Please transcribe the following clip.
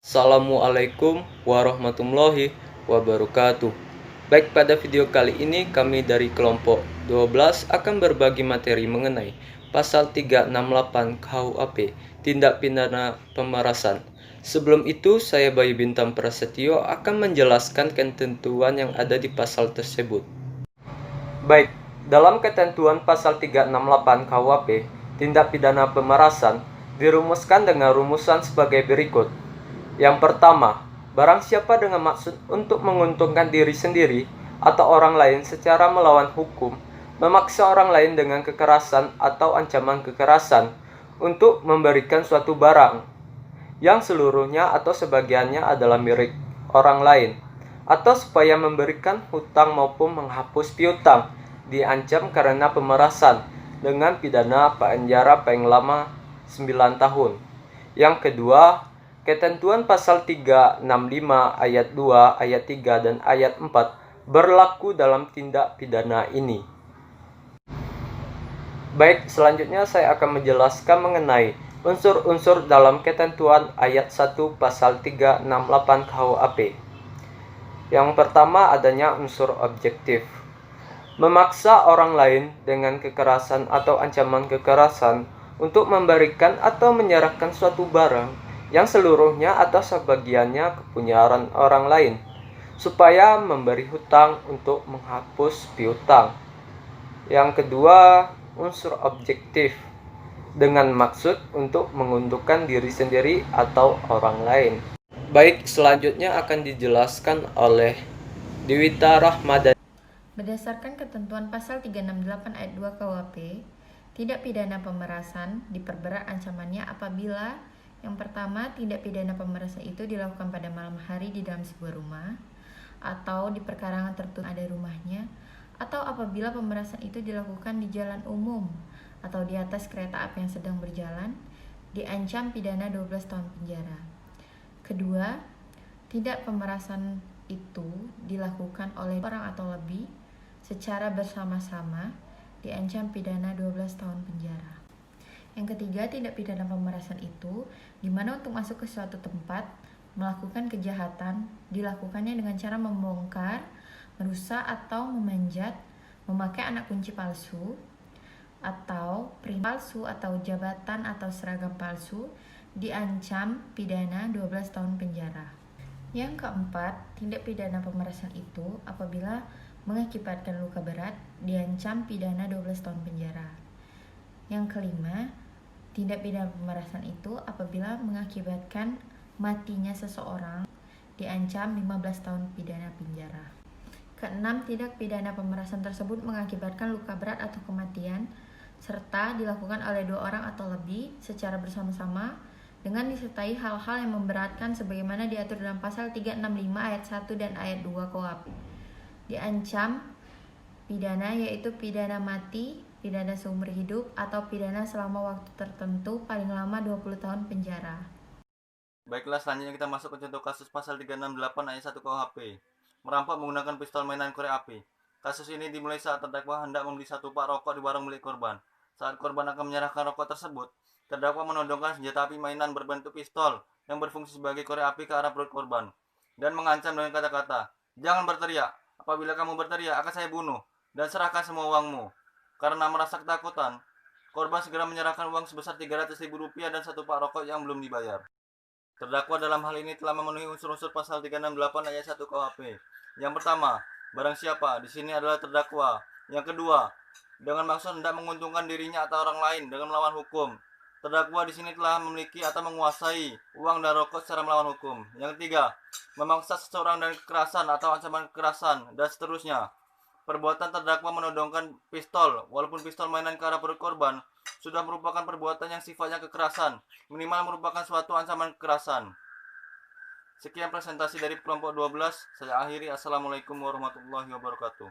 Assalamualaikum warahmatullahi wabarakatuh. Baik, pada video kali ini kami dari kelompok 12 akan berbagi materi mengenai pasal 368 KUHP, tindak pidana pemerasan. Sebelum itu, saya Bayu Bintang Prasetyo akan menjelaskan ketentuan yang ada di pasal tersebut. Baik, dalam ketentuan pasal 368 KUHP, tindak pidana pemerasan dirumuskan dengan rumusan sebagai berikut. Yang pertama, barang siapa dengan maksud untuk menguntungkan diri sendiri atau orang lain secara melawan hukum, memaksa orang lain dengan kekerasan atau ancaman kekerasan untuk memberikan suatu barang yang seluruhnya atau sebagiannya adalah milik orang lain, atau supaya memberikan hutang maupun menghapus piutang, diancam karena pemerasan dengan pidana penjara paling lama 9 tahun. Yang kedua, ketentuan pasal 365 ayat 2, ayat 3, dan ayat 4 berlaku dalam tindak pidana ini. Baik, selanjutnya saya akan menjelaskan mengenai unsur-unsur dalam ketentuan ayat 1 pasal 368 KUHP. Yang pertama, adanya unsur objektif. Memaksa orang lain dengan kekerasan atau ancaman kekerasan untuk memberikan atau menyerahkan suatu barang yang seluruhnya atau sebagiannya kepunyaan orang lain, supaya memberi hutang untuk menghapus piutang. Yang kedua, unsur objektif dengan maksud untuk menguntungkan diri sendiri atau orang lain. Baik, selanjutnya akan dijelaskan oleh Diwita Rahmadani. Berdasarkan ketentuan pasal 368 ayat 2 KUHP, tindak pidana pemerasan diperberat ancamannya apabila yang pertama, tindak pidana pemerasan itu dilakukan pada malam hari di dalam sebuah rumah, atau di perkarangan tertutup ada rumahnya, atau apabila pemerasan itu dilakukan di jalan umum, atau di atas kereta api yang sedang berjalan, diancam pidana 12 tahun penjara. Kedua, tindak pemerasan itu dilakukan oleh orang atau lebih secara bersama-sama, diancam pidana 12 tahun penjara. Yang ketiga, tindak pidana pemerasan itu di mana untuk masuk ke suatu tempat melakukan kejahatan dilakukannya dengan cara membongkar, merusak atau memanjat, memakai anak kunci palsu atau print palsu atau jabatan atau seragam palsu, diancam pidana 12 tahun penjara. Yang keempat, tindak pidana pemerasan itu apabila mengakibatkan luka berat diancam pidana 12 tahun penjara. Yang kelima, tindak pidana pemerasan itu apabila mengakibatkan matinya seseorang diancam 15 tahun pidana penjara. Keenam, tindak pidana pemerasan tersebut mengakibatkan luka berat atau kematian serta dilakukan oleh 2 orang atau lebih secara bersama-sama dengan disertai hal-hal yang memberatkan sebagaimana diatur dalam pasal 365 ayat 1 dan ayat 2 KUHP. Diancam pidana yaitu pidana mati, pidana seumur hidup, atau pidana selama waktu tertentu paling lama 20 tahun penjara. Baiklah, selanjutnya kita masuk ke contoh kasus pasal 368 ayat 1 KUHP. Merampok menggunakan pistol mainan korek api. Kasus ini dimulai saat terdakwa hendak membeli satu pak rokok di warung milik korban. Saat korban akan menyerahkan rokok tersebut, terdakwa menodongkan senjata api mainan berbentuk pistol yang berfungsi sebagai korek api ke arah perut korban dan mengancam dengan kata-kata, "Jangan berteriak. Apabila kamu berteriak, akan saya bunuh dan serahkan semua uangmu." Karena merasa ketakutan, korban segera menyerahkan uang sebesar Rp300.000 dan satu pak rokok yang belum dibayar. Terdakwa dalam hal ini telah memenuhi unsur-unsur pasal 368 ayat 1 KUHP. Yang pertama, barang siapa di sini adalah terdakwa. Yang kedua, dengan maksud hendak menguntungkan dirinya atau orang lain dengan melawan hukum. Terdakwa di sini telah memiliki atau menguasai uang dan rokok secara melawan hukum. Yang ketiga, memaksa seseorang dengan kekerasan atau ancaman kekerasan, dan seterusnya. Perbuatan terdakwa menodongkan pistol, walaupun pistol mainan ke arah perut korban, sudah merupakan perbuatan yang sifatnya kekerasan, minimal merupakan suatu ancaman kekerasan. Sekian presentasi dari kelompok 12, saya akhiri. Assalamualaikum warahmatullahi wabarakatuh.